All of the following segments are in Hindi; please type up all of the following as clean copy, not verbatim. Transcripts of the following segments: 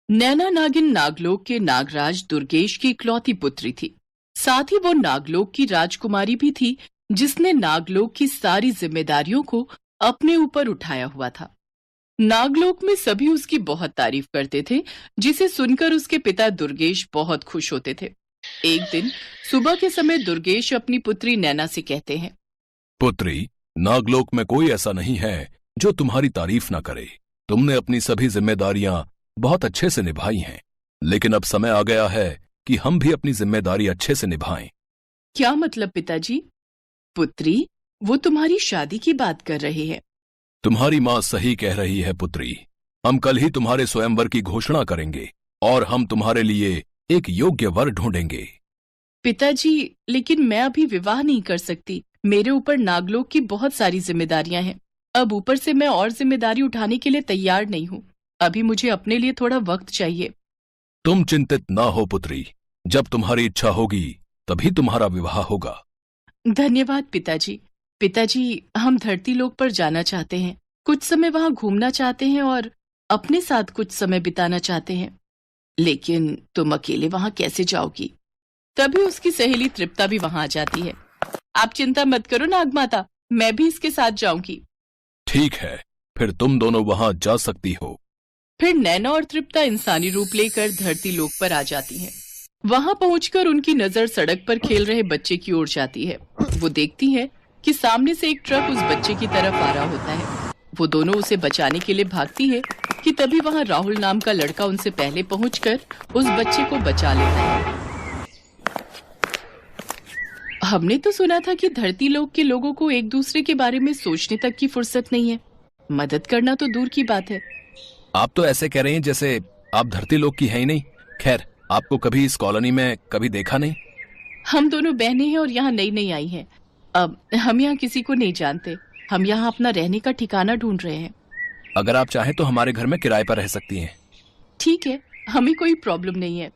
नैना नागिन नागलोक के नागराज दुर्गेश की इकलौती पुत्री थी। साथ ही वो नागलोक की राजकुमारी भी थी, जिसने नागलोक की सारी जिम्मेदारियों को अपने ऊपर उठाया हुआ था। नागलोक में सभी उसकी बहुत तारीफ करते थे, जिसे सुनकर उसके पिता दुर्गेश बहुत खुश होते थे। एक दिन सुबह के समय दुर्गेश अपनी पुत्री नैना से कहते हैं, पुत्री, नागलोक में कोई ऐसा नहीं है जो तुम्हारी तारीफ ना करे। तुमने अपनी सभी जिम्मेदारियां बहुत अच्छे से निभाई हैं, लेकिन अब समय आ गया है कि हम भी अपनी जिम्मेदारी अच्छे से निभाएं। क्या मतलब पिताजी? पुत्री, वो तुम्हारी शादी की बात कर रहे हैं। तुम्हारी माँ सही कह रही है पुत्री। हम कल ही तुम्हारे स्वयंवर की घोषणा करेंगे और हम तुम्हारे लिए एक योग्य वर ढूंढेंगे। पिताजी, लेकिन मैं अभी विवाह नहीं कर सकती। मेरे ऊपर नागलोक की बहुत सारी जिम्मेदारियां हैं। अब ऊपर से मैं और जिम्मेदारी उठाने के लिए तैयार नहीं हूँ। अभी मुझे अपने लिए थोड़ा वक्त चाहिए। तुम चिंतित ना हो पुत्री, जब तुम्हारी इच्छा होगी तभी तुम्हारा विवाह होगा। धन्यवाद पिताजी। पिताजी, हम धरती लोक पर जाना चाहते हैं। कुछ समय वहां घूमना चाहते हैं और अपने साथ कुछ समय बिताना चाहते हैं। लेकिन तुम अकेले वहां कैसे जाओगी? तभी उसकी सहेली तृप्ता भी वहां आ जाती है। आप चिंता मत करो नागमाता, मैं भी इसके साथ जाऊंगी। ठीक है, फिर तुम दोनों वहां जा सकती हो। फिर नैना और तृप्ता इंसानी रूप लेकर धरती लोक पर आ जाती हैं। वहां पहुंचकर उनकी नजर सड़क पर खेल रहे बच्चे की ओर जाती है। वो देखती है कि सामने से एक ट्रक उस बच्चे की तरफ आ रहा होता है। वो दोनों उसे बचाने के लिए भागती है कि तभी वहां राहुल नाम का लड़का उनसे पहले पहुंचकर उस बच्चे को बचा लेता है। हमने तो सुना था कि धरती लोक के लोगों को एक दूसरे के बारे में सोचने तक की फुर्सत नहीं है। मदद करना तो दूर की बात है। आप तो ऐसे कह रहे हैं जैसे आप धरती लोक की हैं ही नहीं। खैर, आपको कभी इस कॉलोनी में कभी देखा नहीं? हम दोनों बहनें हैं और यहाँ नई नई आई हैं। अब हम यहाँ किसी को नहीं जानते। हम यहाँ अपना रहने का ठिकाना ढूंढ रहे हैं। अगर आप चाहें तो हमारे घर में किराए पर रह सकती हैं। ठीक है, हमें कोई प्रॉब्लम नहीं है।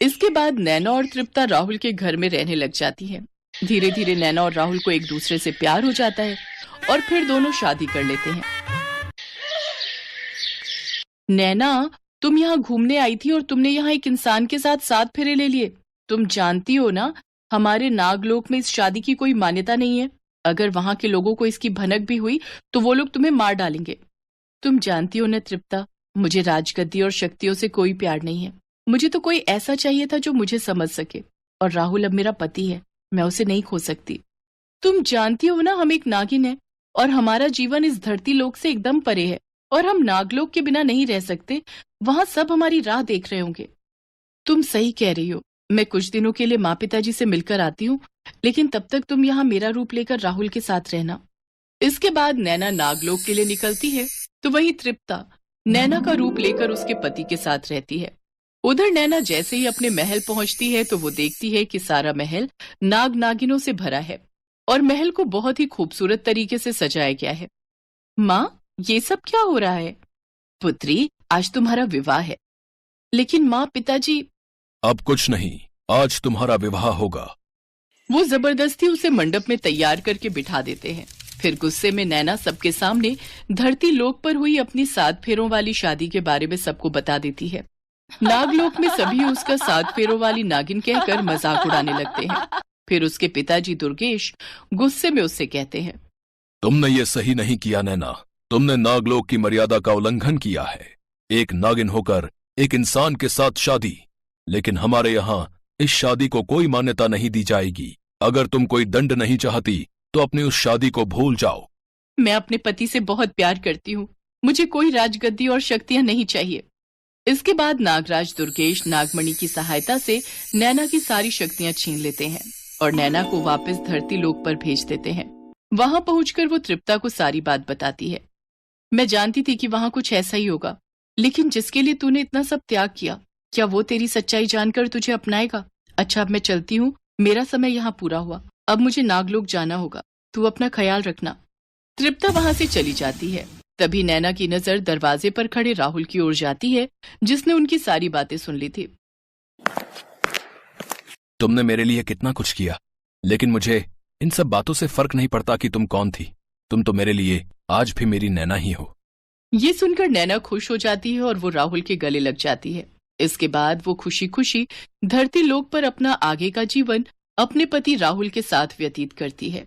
इसके बाद नैना और तृप्ता राहुल के घर में रहने लग जाती है। धीरे धीरे नैना और राहुल को एक दूसरे से प्यार हो जाता है और फिर दोनों शादी कर लेते हैं। नैना, तुम यहाँ घूमने आई थी और तुमने यहाँ एक इंसान के साथ 7 फेरे ले लिए। तुम जानती हो ना, हमारे नागलोक में इस शादी की कोई मान्यता नहीं है। अगर वहां के लोगों को इसकी भनक भी हुई तो वो लोग तुम्हें मार डालेंगे। तुम जानती हो ना तृप्ता, मुझे राजगद्दी और शक्तियों से कोई प्यार नहीं है। मुझे तो कोई ऐसा चाहिए था जो मुझे समझ सके, और राहुल अब मेरा पति है। मैं उसे नहीं खो सकती। तुम जानती हो ना, हम एक नागिन है और हमारा जीवन इस धरती लोक से एकदम परे है और हम नागलोक के बिना नहीं रह सकते। वहां सब हमारी राह देख रहे होंगे। तुम सही कह रही हो। मैं कुछ दिनों के लिए माँ पिताजी से मिलकर आती हूँ, लेकिन तब तक तुम यहाँ मेरा रूप लेकर राहुल के साथ रहना। इसके बाद नैना नागलोक के लिए निकलती है तो वहीं तृप्ता नैना का रूप लेकर उसके पति के साथ रहती है। उधर नैना जैसे ही अपने महल पहुंचती है तो वो देखती है कि सारा महल नाग नागिनों से भरा है और महल को बहुत ही खूबसूरत तरीके से सजाया गया है। माँ, ये सब क्या हो रहा है? पुत्री, आज तुम्हारा विवाह है। लेकिन माँ, पिताजी। अब कुछ नहीं, आज तुम्हारा विवाह होगा। वो जबरदस्ती उसे मंडप में तैयार करके बिठा देते हैं। फिर गुस्से में नैना सबके सामने धरती लोक पर हुई अपनी 7 फेरों वाली शादी के बारे में सबको बता देती है। नागलोक में सभी उसका 7 फेरों वाली नागिन कहकर मजाक उड़ाने लगते हैं। फिर उसके पिताजी दुर्गेश गुस्से में उससे कहते हैं, तुमने ये सही नहीं किया नैना। तुमने नागलोक की मर्यादा का उल्लंघन किया है। एक नागिन होकर एक इंसान के साथ शादी। लेकिन हमारे यहाँ इस शादी को कोई मान्यता नहीं दी जाएगी। अगर तुम कोई दंड नहीं चाहती तो अपनी उस शादी को भूल जाओ। मैं अपने पति से बहुत प्यार करती हूँ। मुझे कोई राजगद्दी और शक्तियां नहीं चाहिए। इसके बाद नागराज दुर्गेश नागमणि की सहायता से नैना की सारी शक्तियां छीन लेते हैं और नैना को वापस धरती लोक पर भेज देते हैं। वहां पहुंचकर वो तृप्ता को सारी बात बताती है। मैं जानती थी कि वहां कुछ ऐसा ही होगा, लेकिन जिसके लिए तूने इतना सब त्याग किया, क्या वो तेरी सच्चाई जानकर तुझे अपनाएगा? अच्छा, अब मैं चलती हूँ। मेरा समय यहाँ पूरा हुआ। अब मुझे नागलोक जाना होगा। तू अपना ख्याल रखना। तृप्ता वहां से चली जाती है। तभी नैना की नजर दरवाजे पर खड़े राहुल की ओर जाती है, जिसने उनकी सारी बातें सुन ली थी। तुमने मेरे लिए कितना कुछ किया, लेकिन मुझे इन सब बातों से फर्क नहीं पड़ता कि तुम कौन थी। तुम तो मेरे लिए आज भी मेरी नैना ही हो। ये सुनकर नैना खुश हो जाती है और वो राहुल के गले लग जाती है। इसके बाद वो खुशी खुशी धरती लोक पर अपना आगे का जीवन अपने पति राहुल के साथ व्यतीत करती है।